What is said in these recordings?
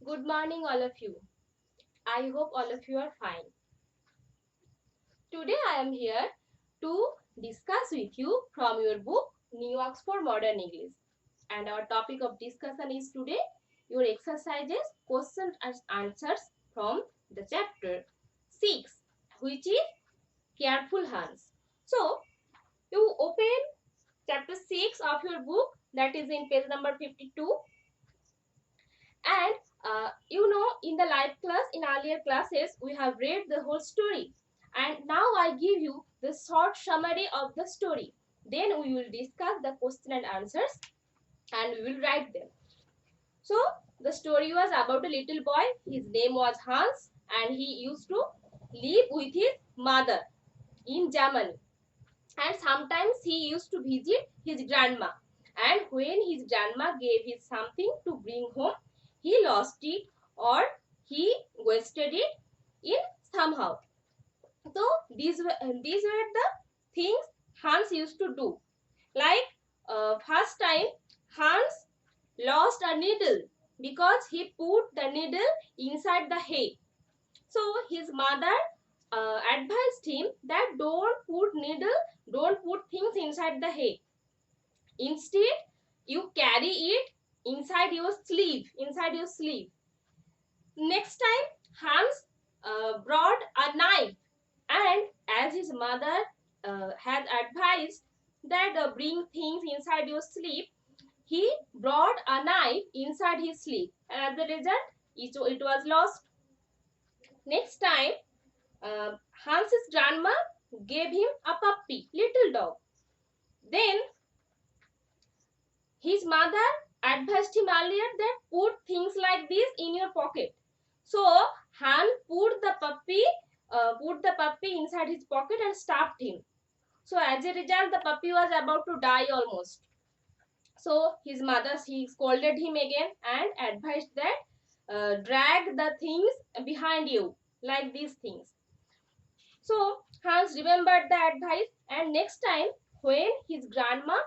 Good morning, all of you. I hope all of you are fine. Today I am here to discuss with you from your book New Oxford Modern English. And our topic of discussion is today your exercises, questions and answers from the chapter 6, which is Careful Hands. So, you open chapter 6 of your book, that is in page number 52. And in the live class, in earlier classes, we have read the whole story. And now I give you the short summary of the story. Then we will discuss the question and answers and we will write them. So, the story was about a little boy. His name was Hans and he used to live with his mother in Germany. And sometimes he used to visit his grandma. And when his grandma gave him something to bring home, he lost it or he wasted it in somehow. So these were the things Hans used to do. Like first time Hans lost a needle because he put the needle inside the hay. So his mother advised him that don't put things inside the hay. Instead, you carry it inside your sleeve. Next time, Hans brought a knife, and as his mother had advised that bring things inside your sleeve, he brought a knife inside his sleeve, and as a result, it was lost. Next time, Hans's grandma gave him a puppy, little dog. Then his mother advised him earlier that put things like this in your pocket. So Han put the puppy inside his pocket and stuffed him. So as a result, the puppy was about to die almost. So his mother, she scolded him again and advised that drag the things behind you like these things. So Hans remembered the advice, and next time when his grandma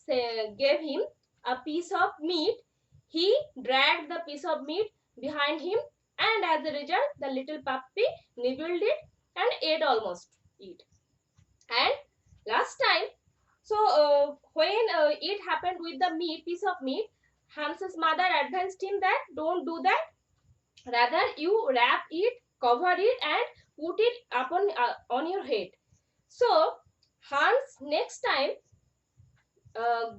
gave him a piece of meat, he dragged the piece of meat behind him, and as a result, the little puppy nibbled it and ate almost it. And last time, so when it happened with the piece of meat, Hans's mother advised him that don't do that. Rather, you wrap it, cover it, and put it upon on your head. So Hans next time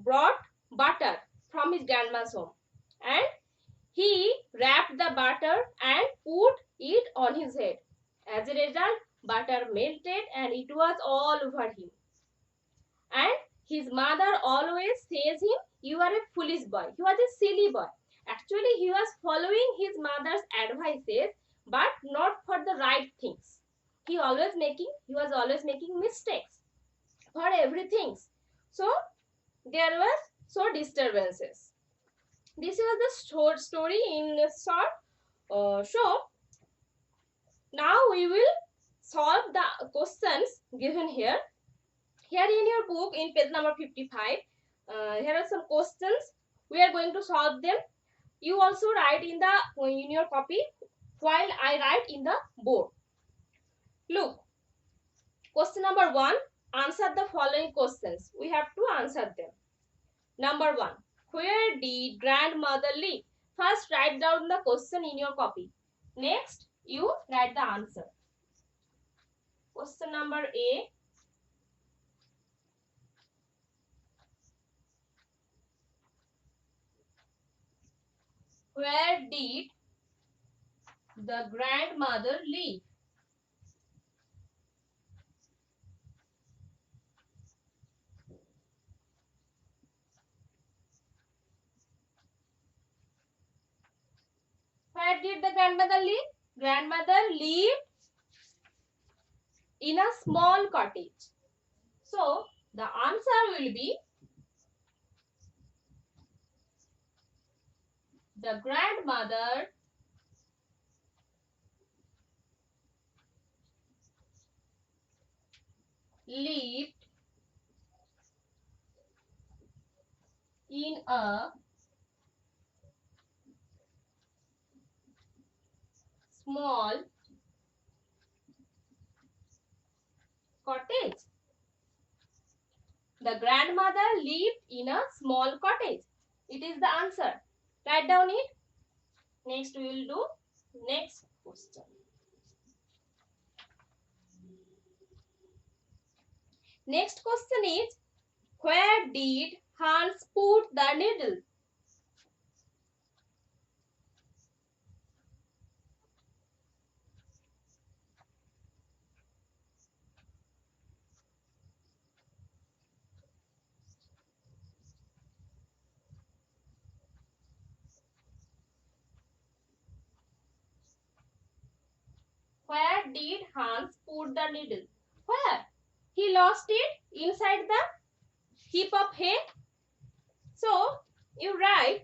brought butter from his grandma's home, and he wrapped the butter and put it on his head. As a result, butter melted and it was all over him. And his mother always says him, "You are a foolish boy." He was a silly boy. Actually, he was following his mother's advices, but not for the right things. He was always making mistakes for everything. So there was so disturbances. This was the short story in a short. So now we will solve the questions given here. Here in your book, in page number 55, here are some questions. We are going to solve them. You also write in your copy while I write in the board. Look, question number 1. Answer the following questions. We have to answer them. Number 1. Where did grandmother live? First, write down the question in your copy. Next, you write the answer. Question number A. Where did the grandmother live? Where did the grandmother live? Grandmother lived in a small cottage. So, the answer will be the grandmother lived in a The grandmother lived in a small cottage. It is the answer. Write down it. Next we will do next question. Next question is, where did Hans put the needle? Where did Hans put the needle? Where? He lost it inside the heap of hay. So you write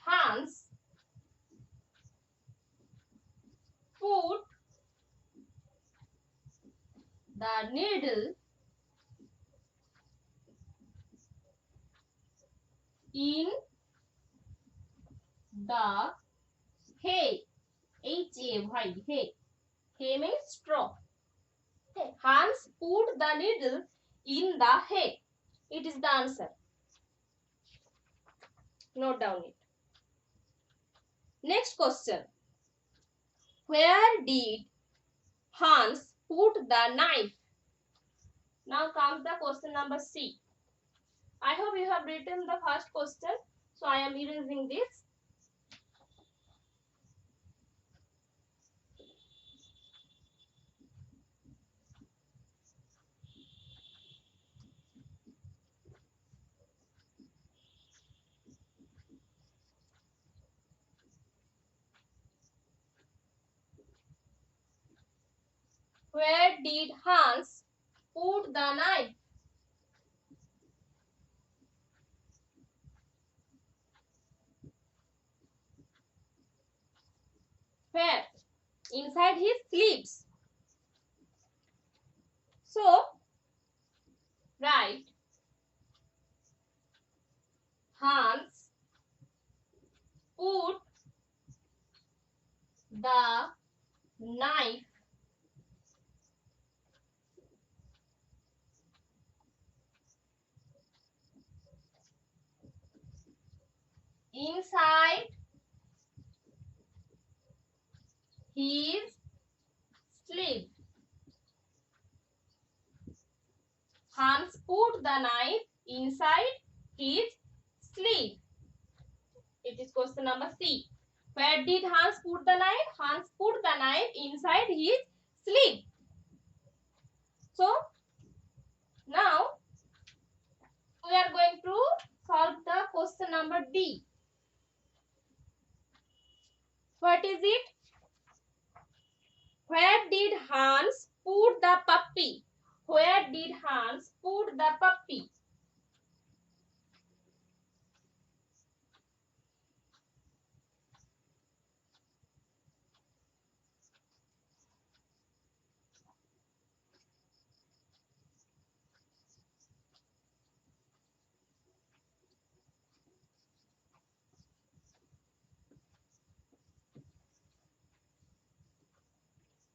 Hans put the needle in the hay. Hay. Hay. Hay means straw. Hans put the needle in the hay. It is the answer. Note down it. Next question. Where did Hans put the knife? Now comes the question number C. I hope you have written the first question. So I am erasing this. Where did Hans put the knife? Where? Inside his sleeves. So, write Hans put the knife inside his sleeve. Hans put the knife inside his sleeve. It is question number C. Where did Hans put the knife? Hans put the knife inside his sleeve. So, now we are going to solve the question number D. What is it? Where did Hans put the puppy? Where did Hans put the puppy?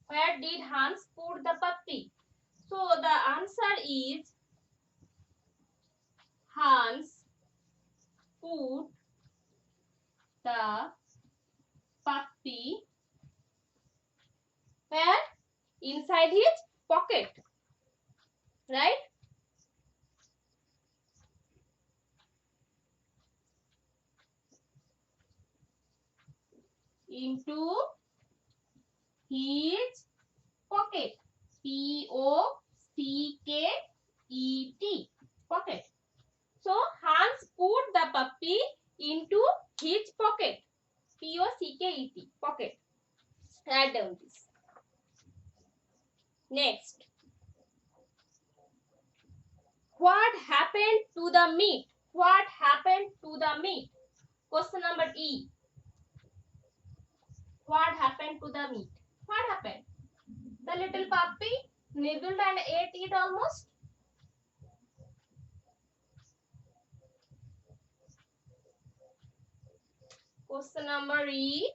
Where did Hans put the puppy? So the answer is Hans put the puppy where? Inside his pocket. Right? Into his pocket. P-O-C-K-E-T. Pocket. So Hans put the puppy into his pocket. P-O-C-K-E-T. Pocket. Write down this. Next. What happened to the meat? What happened to the meat? Question number E. What happened to the meat? What happened? The little puppy nibbled and ate it almost. Question number E.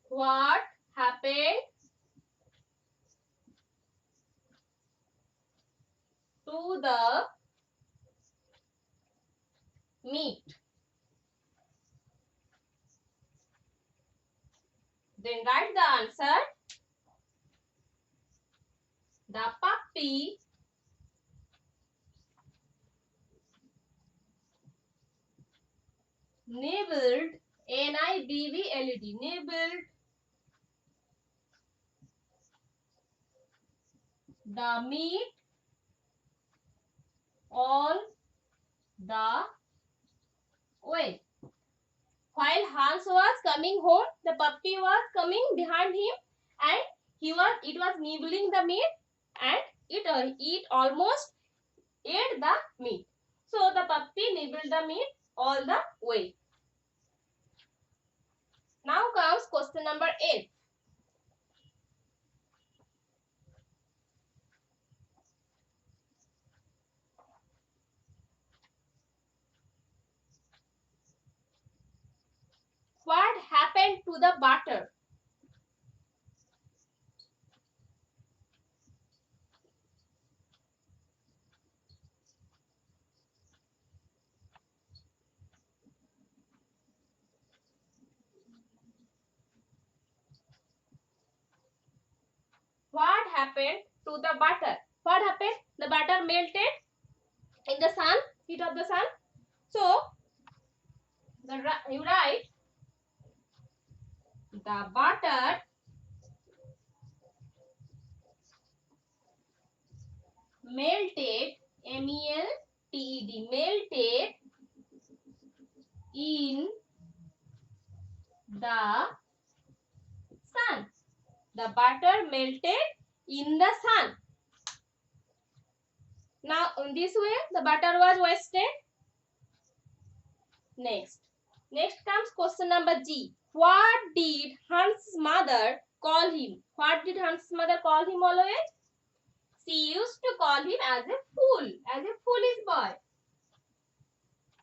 What to the meat. Then write the answer. The puppy nibbled, N-I-B-B-L-E-D, nibbled the meat all the way. While Hans was coming home, the puppy was coming behind him and it was nibbling the meat and it almost ate the meat. So the puppy nibbled the meat all the way. Now comes question number 8. What happened to the butter? What happened to the butter? What happened? The butter melted in the sun, heat of the sun. So, you write the butter melted, M-E-L-T-E-D, melted in the sun. The butter melted in the sun. Now, in this way, the butter was wasted. Next comes question number G. What did Hans' mother call him? What did Hans' mother call him always? She used to call him as a fool, as a foolish boy.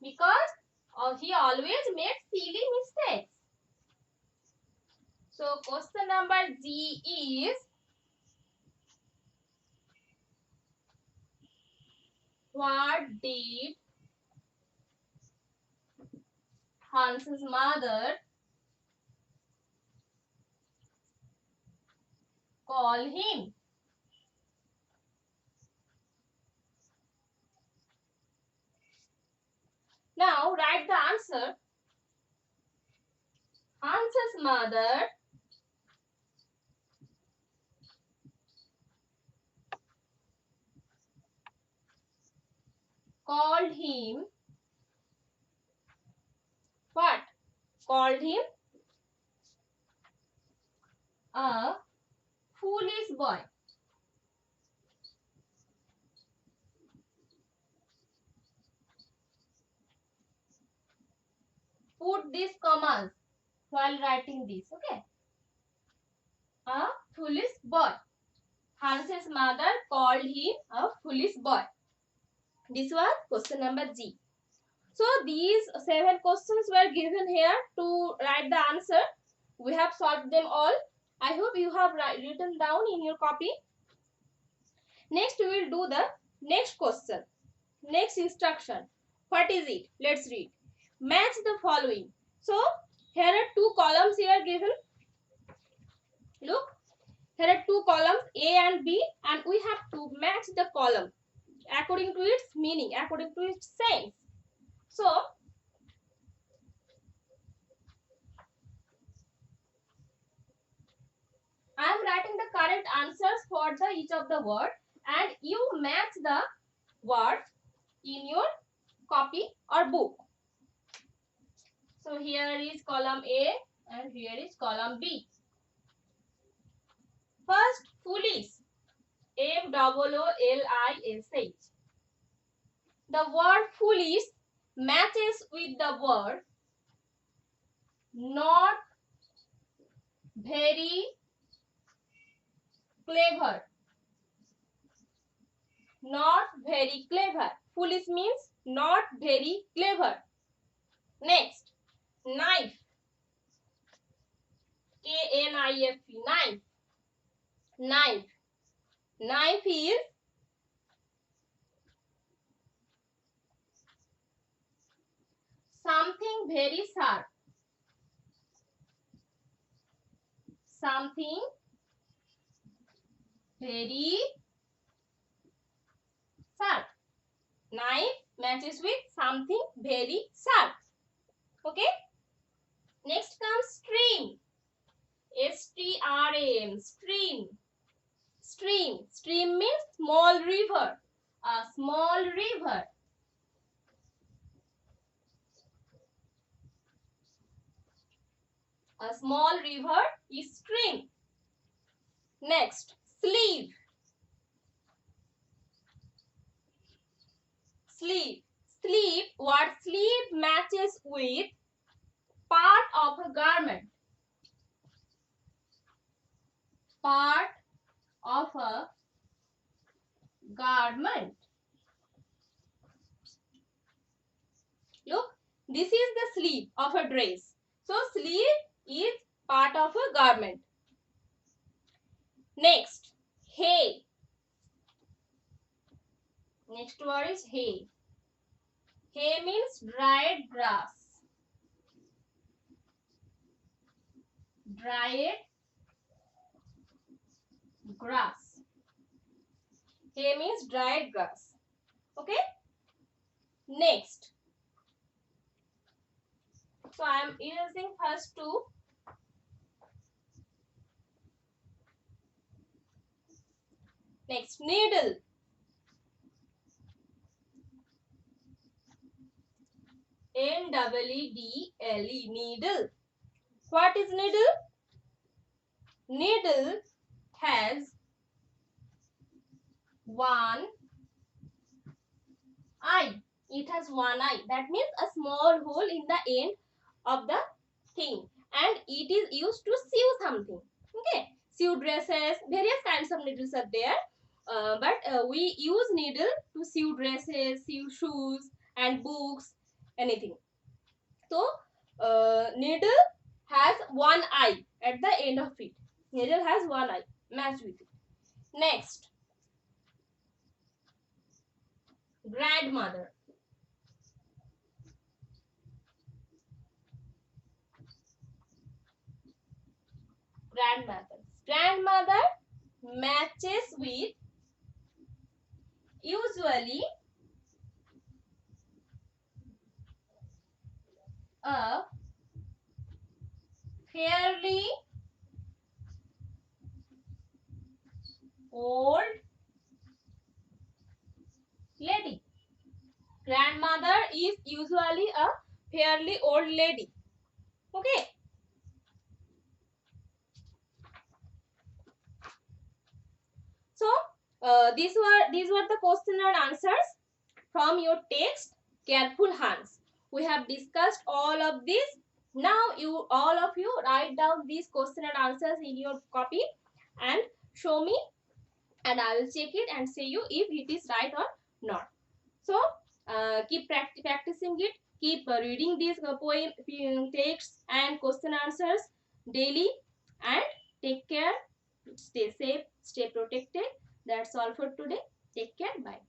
Because he always made silly mistakes. So, question number G is, what did Hans' mother call him? Now, write the answer. Hans' mother called him what? Called him a foolish boy. Put these commas while writing this, okay? A foolish boy. Hans' mother called him a foolish boy. This was question number G. So these 7 questions were given here to write the answer. We have solved them all. I hope you have written down in your copy. Next we will do the next question. Next instruction. What is it? Let's read. Match the following. So here are 2 columns here given. Look. Here are 2 columns A and B and we have to match the column according to its meaning, according to its sense. So, I am writing the correct answers for each of the word and you match the words in your copy or book. So, here is column A and here is column B. First, foolish. F-O-O-L-I-S-H. The word foolish matches with the word not very clever. Not very clever. Foolish means not very clever. Next, knife. K-N-I-F-E. Knife. Knife. Knife is something very sharp. Something very sharp. Knife matches with something very sharp. Okay. Next comes stream. S-T-R-A-M. Stream. Stream. Stream means small river. A small river. A small river is stream. Next, sleeve. Sleeve. Sleeve. What sleeve matches with part of a garment. Part of a garment. Look, this is the sleeve of a dress. So, sleeve is part of a garment. Next, hay. Next word is hay. Hay means dried grass. Dried grass. Hay means dried grass. Okay. Next. So I am using first two. Next, needle. N-E-E-D-L-E. Needle. What is needle? Needle has one eye. It has one eye. That means a small hole in the end of the thing. And it is used to sew something. Okay. Sew dresses. Various kinds of needles are there. But we use needle to sew dresses, sew shoes and books, anything. So, needle has one eye at the end of it. Needle has one eye. Match with it. Next, grandmother. Grandmother. Grandmother matches with usually a fairly old lady. Grandmother is usually a fairly old lady. Okay. So these were the question and answers from your text. Careful Hands. We have discussed all of this. Now all of you write down these question and answers in your copy and show me, and I will check it and say you if it is right or not. So keep practicing it. Keep reading these poem texts and question answers daily, and take care. Stay safe, stay protected. That's all for today. Take care. Bye.